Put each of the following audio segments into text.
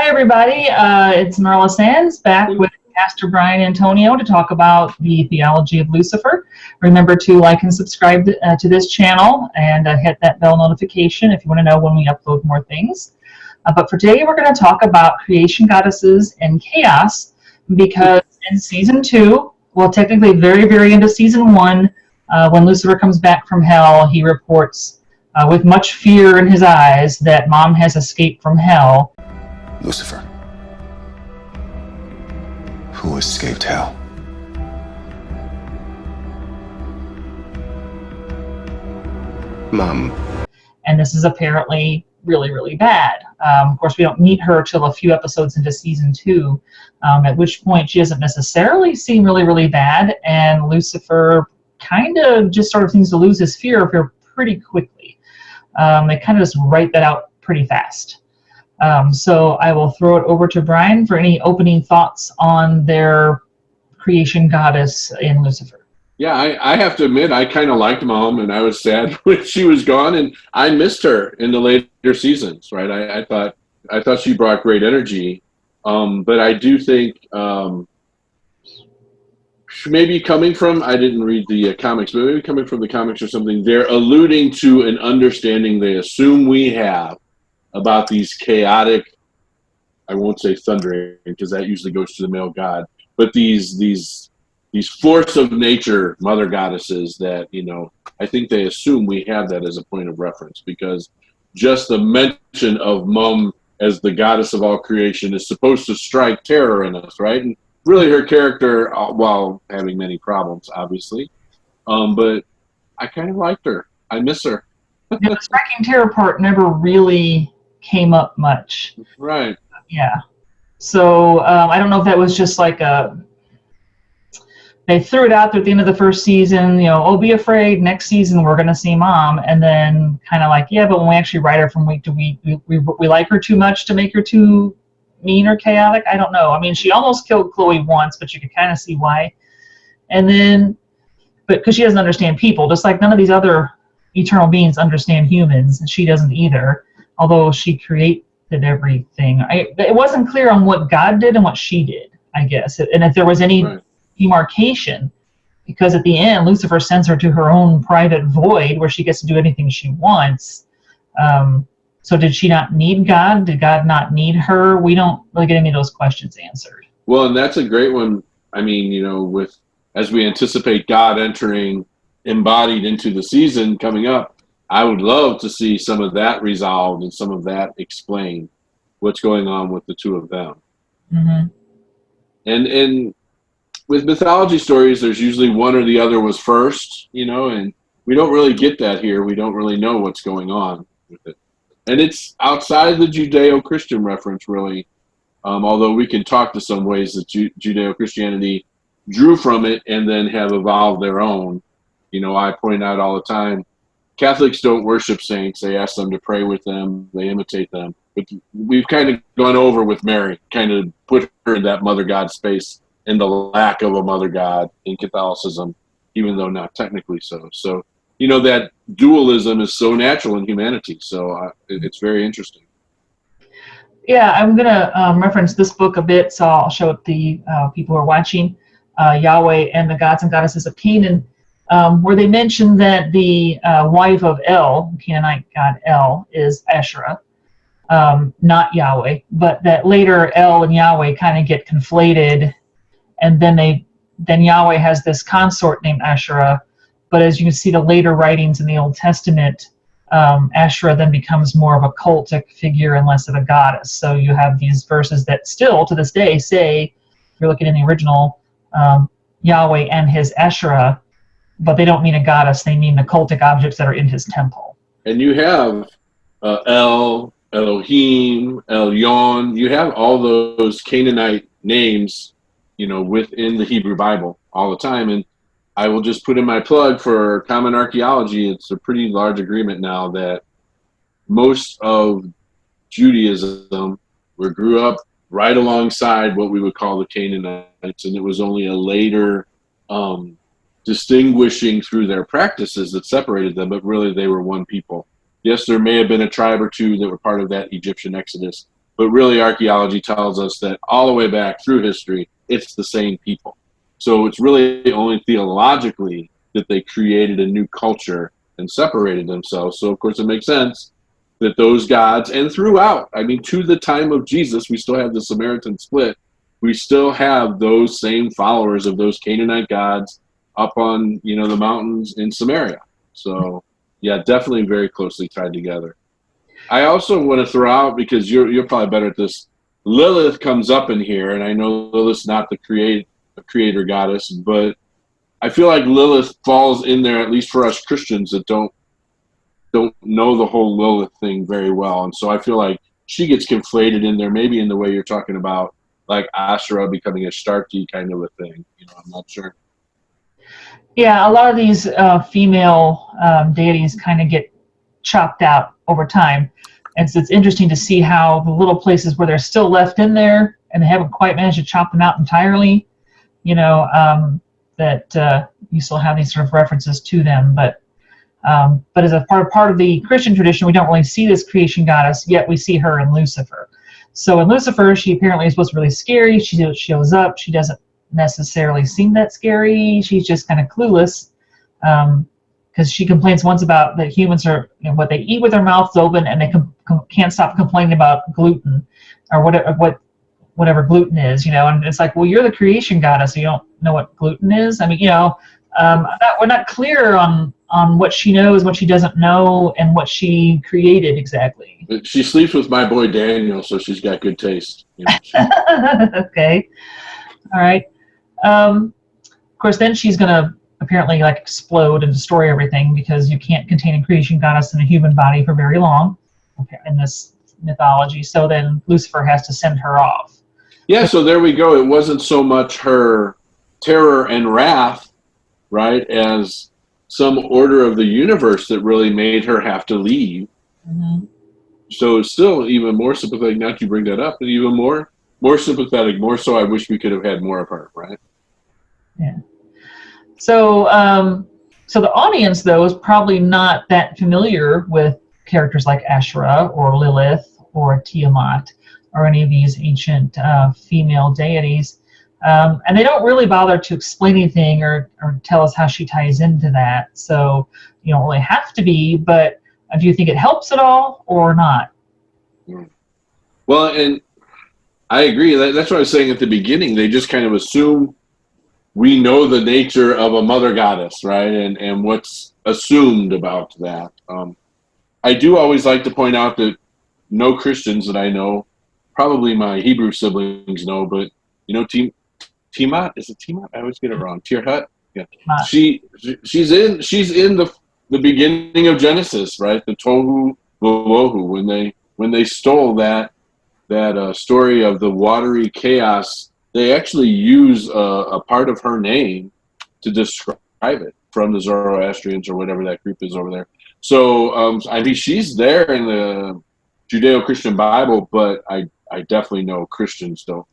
Hi, everybody. It's Marella Sands back with Pastor Brian Antonio to talk about the theology of Lucifer. Remember to like and subscribe to this channel and hit that bell notification if you want to know when we upload more things. But for today, we're going to talk about creation goddesses and chaos, because in season 2, well, technically very into season 1, when Lucifer comes back from hell, he reports with much fear in his eyes that Mom has escaped from hell. Lucifer, who escaped hell? Mom. And this is apparently really bad. Of course, we don't meet her till a few episodes into season 2, at which point she doesn't necessarily seem really bad, and Lucifer kind of just sort of seems to lose his fear of her pretty quickly. They kind of just write that out pretty fast. So I will throw it over to Brian for any opening thoughts on their creation goddess in Lucifer. Yeah, I have to admit, I kind of liked Mom, and I was sad when she was gone, and I missed her in the later seasons, right? I thought she brought great energy, but I do think maybe coming from, I didn't read the comics, but maybe coming from the comics or something, they're alluding to an understanding they assume we have about these chaotic, I won't say thundering because that usually goes to the male god, but these force of nature mother goddesses that, I think they assume we have that as a point of reference, because just the mention of Mum as the goddess of all creation is supposed to strike terror in us, right? And really her character, while having many problems, obviously, but I kind of liked her. I miss her. Yeah, the striking terror part never really came up much. Right. Yeah. So I don't know if that was just like they threw it out there at the end of the first season, oh, be afraid, next season we're going to see Mom, and then kind of like, yeah, but when we actually write her from week to week, we like her too much to make her too mean or chaotic. I don't know. I mean, she almost killed Chloe once, but you could kind of see why. And then, but because she doesn't understand people, just like none of these other eternal beings understand humans, and she doesn't either, although she created everything. It wasn't clear on what God did and what she did, I guess, and if there was any demarcation, because at the end Lucifer sends her to her own private void where she gets to do anything she wants. So did she not need God? Did God not need her? We don't really get any of those questions answered. Well, and that's a great one. I mean, with as we anticipate God entering embodied into the season coming up, I would love to see some of that resolved and some of that explained, what's going on with the two of them. Mm-hmm. And with mythology stories, there's usually one or the other was first, and we don't really get that here. We don't really know what's going on with it. And it's outside the Judeo-Christian reference, really, although we can talk to some ways that Judeo-Christianity drew from it and then have evolved their own. I point out all the time, Catholics don't worship saints. They ask them to pray with them. They imitate them. But we've kind of gone over with Mary, kind of put her in that mother God space, in the lack of a mother god in Catholicism, even though not technically so. So, that dualism is so natural in humanity. So it's very interesting. Yeah, I'm going to reference this book a bit, so I'll show it the people who are watching, Yahweh and the Gods and Goddesses of Canaan, where they mention that the wife of El, Canaanite god El, is Asherah, not Yahweh, but that later El and Yahweh kind of get conflated, and then Yahweh has this consort named Asherah, but as you can see the later writings in the Old Testament, Asherah then becomes more of a cultic figure and less of a goddess. So you have these verses that still to this day say, if you're looking in the original, Yahweh and his Asherah, but they don't mean a goddess, they mean the cultic objects that are in his temple. And you have El, Elohim, Elyon, you have all those Canaanite names, within the Hebrew Bible all the time. And I will just put in my plug for Common Archaeology. It's a pretty large agreement now that most of Judaism grew up right alongside what we would call the Canaanites, and it was only a later distinguishing through their practices that separated them, but really they were one people. Yes, there may have been a tribe or two that were part of that Egyptian exodus, but really archaeology tells us that all the way back through history, it's the same people. So it's really only theologically that they created a new culture and separated themselves. So of course it makes sense that those gods, and throughout, I mean, to the time of Jesus, we still have the Samaritan split. We still have those same followers of those Canaanite gods up on, you know, the mountains in Samaria. So yeah, definitely very closely tied together. I also want to throw out, because you're probably better at this, Lilith comes up in here, and I know Lilith's not the creator goddess, but I feel like Lilith falls in there, at least for us Christians that don't know the whole Lilith thing very well. And so I feel like she gets conflated in there, maybe in the way you're talking about, like Asherah becoming a Astarti kind of a thing. You know, I'm not sure. Yeah, a lot of these female deities kind of get chopped out over time. And so it's interesting to see how the little places where they're still left in there and they haven't quite managed to chop them out entirely, you know, that you still have these sort of references to them. But as a part of the Christian tradition, we don't really see this creation goddess, yet we see her in Lucifer. So in Lucifer, she apparently is supposed to be really scary. She shows up. She doesn't necessarily seem that scary. She's just kind of clueless, because she complains once about that humans are, you know, what they eat with their mouths open, and they can't stop complaining about gluten or whatever gluten is, you know. And it's like, well, you're the creation goddess, so you don't know what gluten is. I mean, you know, we're not clear on what she knows, what she doesn't know, and what she created exactly. She sleeps with my boy Daniel, so she's got good taste. You know, Okay, all right. Of course, then she's gonna apparently like explode and destroy everything, because you can't contain a creation goddess in a human body for very long, okay, in this mythology. So then Lucifer has to send her off. yeah, so there we go. It wasn't so much her terror and wrath, right, as some order of the universe that really made her have to leave. Mm-hmm. So it's still even more sympathetic. Not you bring that up, but even more sympathetic. More so, I wish we could have had more of her, right? Yeah. So, so the audience, though, is probably not that familiar with characters like Asherah or Lilith or Tiamat or any of these ancient female deities. And they don't really bother to explain anything or tell us how she ties into that. So you don't really have to be, but do you think it helps at all or not? Well, and I agree. That's what I was saying at the beginning. They just kind of assume we know the nature of a mother goddess, right? And what's assumed about that. I do always like to point out that no Christians that I know, probably my Hebrew siblings know, but you know, Tiamat, is it Tiamat? I always get it wrong. Tirhut? Yeah. She's in the beginning of Genesis, right? The Tohu Vavohu, when they stole that story of the watery chaos, they actually use a part of her name to describe it from the Zoroastrians or whatever that group is over there. So, I mean, she's there in the Judeo-Christian Bible, but I definitely know Christians don't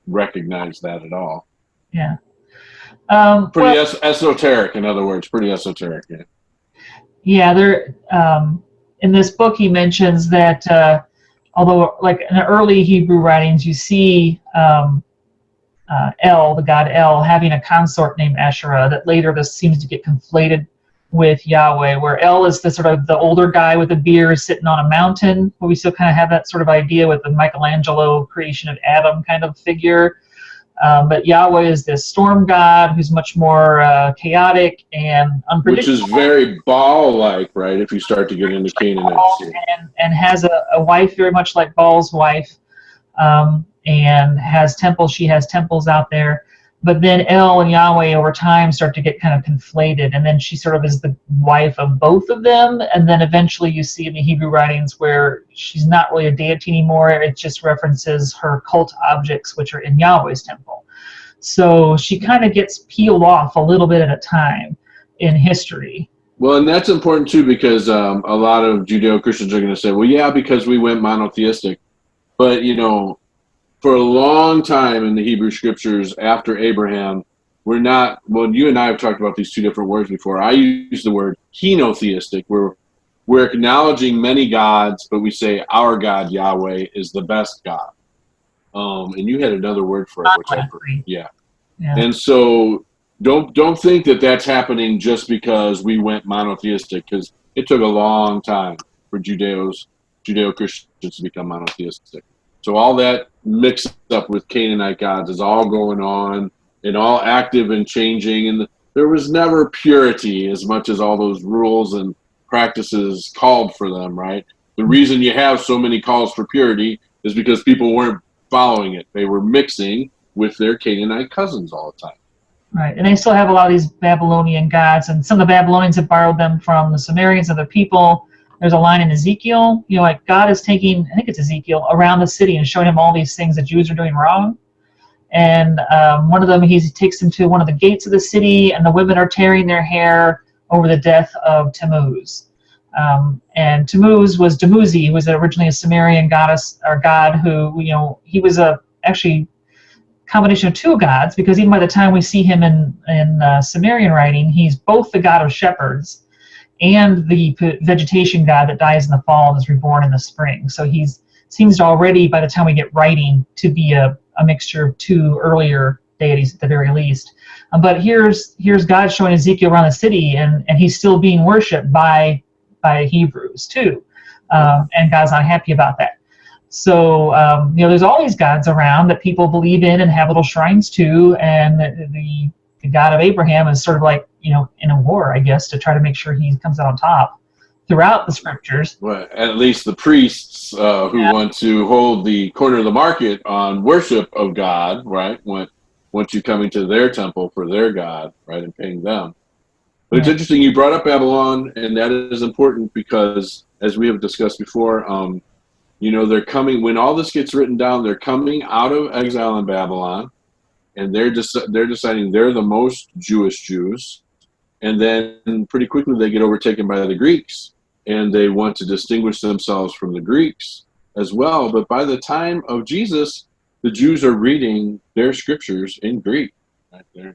recognize that at all. Yeah. Pretty esoteric, in other words, pretty esoteric. Yeah. Yeah, there. In this book, he mentions that although, like in the early Hebrew writings, you see El, the god El, having a consort named Asherah. That later this seems to get conflated with Yahweh, where El is the sort of the older guy with a beard sitting on a mountain. But we still kind of have that sort of idea with the Michelangelo creation of Adam kind of figure. But Yahweh is this storm god who's much more chaotic and unpredictable. Which is very Baal-like, right, if you start to get into Canaanites. And has a wife very much like Baal's wife, and has temples. She has temples out there. But then El and Yahweh over time start to get kind of conflated, and then she sort of is the wife of both of them. And then eventually you see in the Hebrew writings where she's not really a deity anymore. It just references her cult objects, which are in Yahweh's temple. So she kind of gets peeled off a little bit at a time in history. Well, and that's important too, because a lot of Judeo-Christians are going to say, well, yeah, because we went monotheistic. But, you know, for a long time in the Hebrew scriptures after Abraham, we're not, well, you and I have talked about these two different words before. I use the word henotheistic, where we're acknowledging many gods, but we say our God, Yahweh, is the best God. And you had another word for it, which I forgot. Yeah. And so don't think that that's happening just because we went monotheistic, because it took a long time for Judeo-Christians to become monotheistic. So all that mixed up with Canaanite gods is all going on and all active and changing. And there was never purity as much as all those rules and practices called for them, right? The reason you have so many calls for purity is because people weren't following it. They were mixing with their Canaanite cousins all the time. Right, and they still have a lot of these Babylonian gods, and some of the Babylonians have borrowed them from the Sumerians, other people. There's a line in Ezekiel, like God is taking, I think it's Ezekiel, around the city and showing him all these things that Jews are doing wrong. And one of them, he takes them to one of the gates of the city, and the women are tearing their hair over the death of Tammuz. And Tammuz was Dumuzi, who was originally a Sumerian goddess or god who, he was actually combination of two gods, because even by the time we see him in Sumerian writing, he's both the god of shepherds and the vegetation god that dies in the fall and is reborn in the spring. So he seems to already, by the time we get writing, to be a mixture of two earlier deities at the very least. But here's God showing Ezekiel around the city, and he's still being worshipped by Hebrews too, and God's not happy about that. So there's all these gods around that people believe in and have little shrines to, and the God of Abraham is sort of like in a war, I guess, to try to make sure he comes out on top throughout the scriptures. Well, at least the priests who want to hold the corner of the market on worship of God, right? Once you come into their temple for their God, right, and paying them. But it's interesting you brought up Babylon, and that is important because, as we have discussed before, they're coming, when all this gets written down, they're coming out of exile in Babylon, and they're deciding they're the most Jewish Jews, and then pretty quickly they get overtaken by the Greeks, and they want to distinguish themselves from the Greeks as well. But by the time of Jesus, the Jews are reading their scriptures in Greek. Right?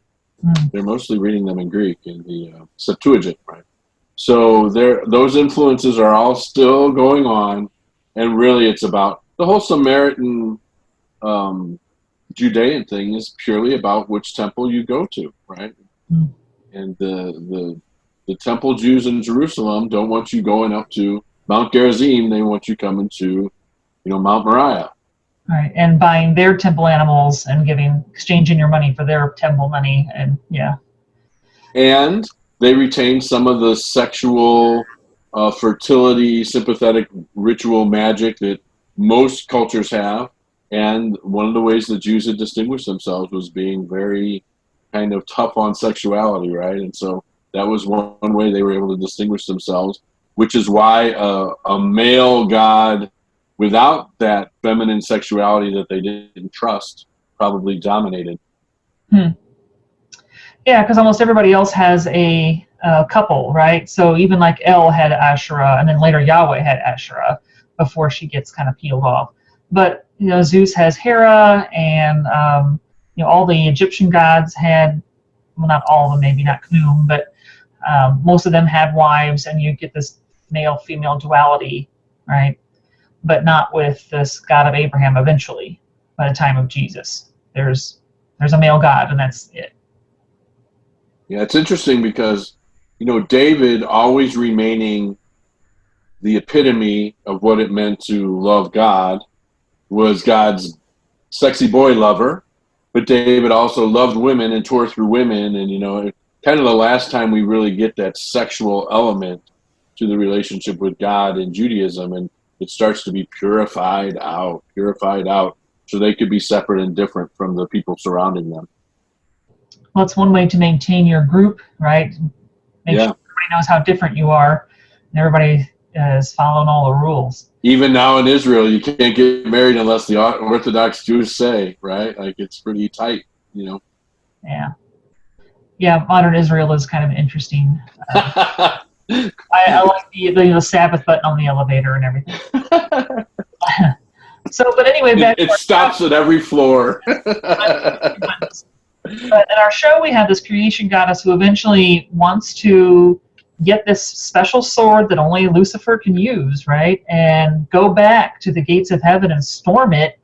They're mostly reading them in Greek, in the Septuagint, right? So those influences are all still going on. And really, it's about the whole Samaritan Judean thing is purely about which temple you go to, right? Mm. And the temple Jews in Jerusalem don't want you going up to Mount Gerizim. They want you coming to, Mount Moriah. Right, and buying their temple animals and exchanging your money for their temple money, and And they retain some of the sexual fertility, sympathetic ritual magic that most cultures have. And one of the ways the Jews had distinguished themselves was being very kind of tough on sexuality, right? And so that was one way they were able to distinguish themselves, which is why a male god without that feminine sexuality that they didn't trust probably dominated. Yeah, because almost everybody else has a couple, right? So even like El had Asherah, and then later Yahweh had Asherah before she gets kind of peeled off. But Zeus has Hera, and all the Egyptian gods had, well, not all of them, maybe not Khnum, but most of them had wives, and you get this male-female duality, right? But not with this God of Abraham. Eventually, by the time of Jesus, there's a male God, and that's it. Yeah, it's interesting because, David always remaining the epitome of what it meant to love God, was God's sexy boy lover, but David also loved women and tore through women, and, kind of the last time we really get that sexual element to the relationship with God in Judaism, and it starts to be purified out, so they could be separate and different from the people surrounding them. Well, it's one way to maintain your group, right? Make sure everybody knows how different you are, and everybody is following all the rules. Even now in Israel, you can't get married unless the Orthodox Jews say, right? Like, it's pretty tight, Yeah, modern Israel is kind of interesting. I like the Sabbath button on the elevator and everything. So, but anyway, it stops at every floor. But in our show, we have this creation goddess who eventually wants to get this special sword that only Lucifer can use, right? And go back to the gates of heaven and storm it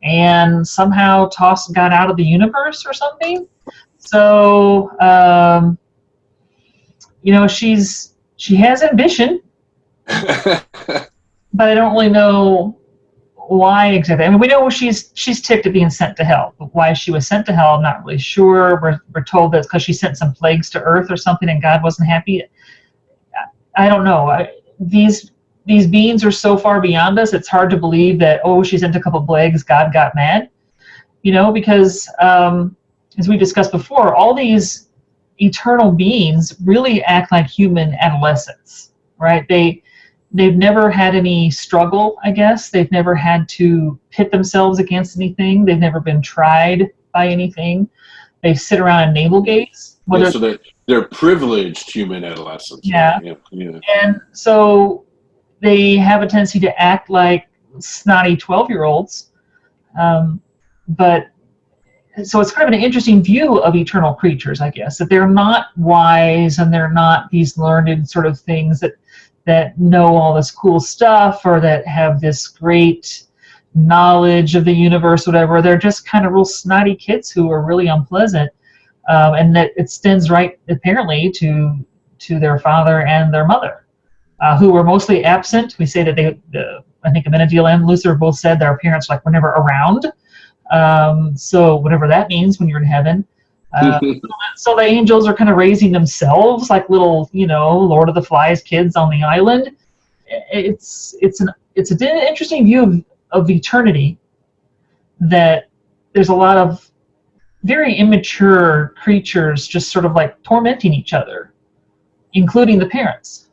and somehow toss God out of the universe or something. So, she has ambition, but I don't really know why exactly. I mean, we know she's ticked at being sent to hell, but why she was sent to hell, I'm not really sure. We're told that it's because she sent some plagues to Earth or something, and God wasn't happy. I don't know. These beings are so far beyond us. It's hard to believe that she sent a couple plagues, God got mad. Because as we discussed before, all these eternal beings really act like human adolescents, right? They've never had any struggle, I guess. They've never had to pit themselves against anything. They've never been tried by anything. They sit around and navel gaze. So they're privileged human adolescents. Yeah. Right? Yeah. And so they have a tendency to act like snotty 12-year-olds. But so it's kind of an interesting view of eternal creatures, I guess, that they're not wise and they're not these learned sort of things that know all this cool stuff or that have this great knowledge of the universe, whatever. They're just kind of real snotty kids who are really unpleasant, and that it extends right apparently to their father and their mother, who were mostly absent. We say that I think M.Div and Lucifer both said their parents were never around. So whatever that means when you're in heaven. So the angels are kind of raising themselves like little, Lord of the Flies kids on the island. It's an interesting view of eternity, that there's a lot of very immature creatures just sort of like tormenting each other, including the parents.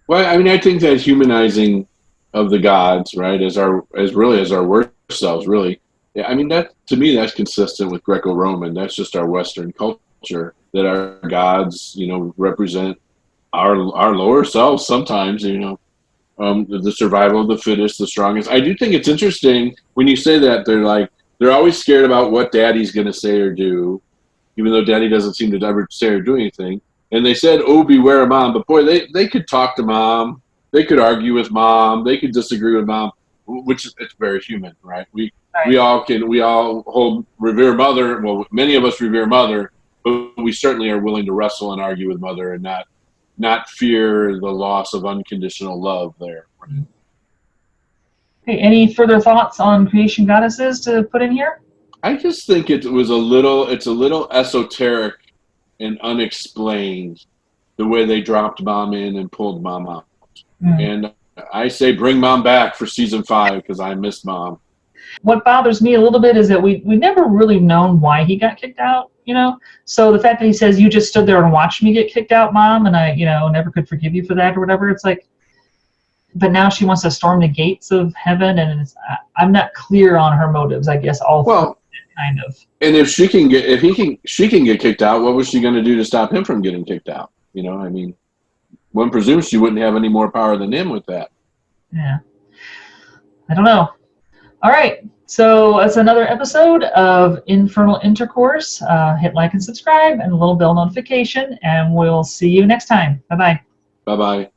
Well, I mean, I think that humanizing of the gods, right, as our worst selves, really. Yeah, I mean, that to me, that's consistent with Greco-Roman. That's just our Western culture, that our gods, represent our lower selves sometimes. The survival of the fittest, the strongest. I do think it's interesting when you say that they're always scared about what Daddy's going to say or do, even though Daddy doesn't seem to ever say or do anything. And they said, "Oh, beware of Mom," but boy, they could talk to Mom, they could argue with Mom, they could disagree with Mom, which it's very human, right? We all revere Mother. Well, many of us revere Mother, but we certainly are willing to wrestle and argue with Mother and not fear the loss of unconditional love there. Okay, any further thoughts on creation goddesses to put in here? I just think it's a little esoteric and unexplained, the way they dropped Mom in and pulled Mom out. And I say bring Mom back for season 5 because I miss Mom. What bothers me a little bit is that we never really known why he got kicked out, So the fact that he says, "You just stood there and watched me get kicked out, Mom, and I, never could forgive you for that," or whatever. It's like, but now she wants to storm the gates of heaven, and I'm not clear on her motives, I guess. Kind of. And if she can get kicked out, what was she going to do to stop him from getting kicked out? I mean, one presumes she wouldn't have any more power than him with that. Yeah. I don't know. All right. So that's another episode of Infernal Intercourse. Hit like and subscribe and a little bell notification, and we'll see you next time. Bye-bye. Bye-bye.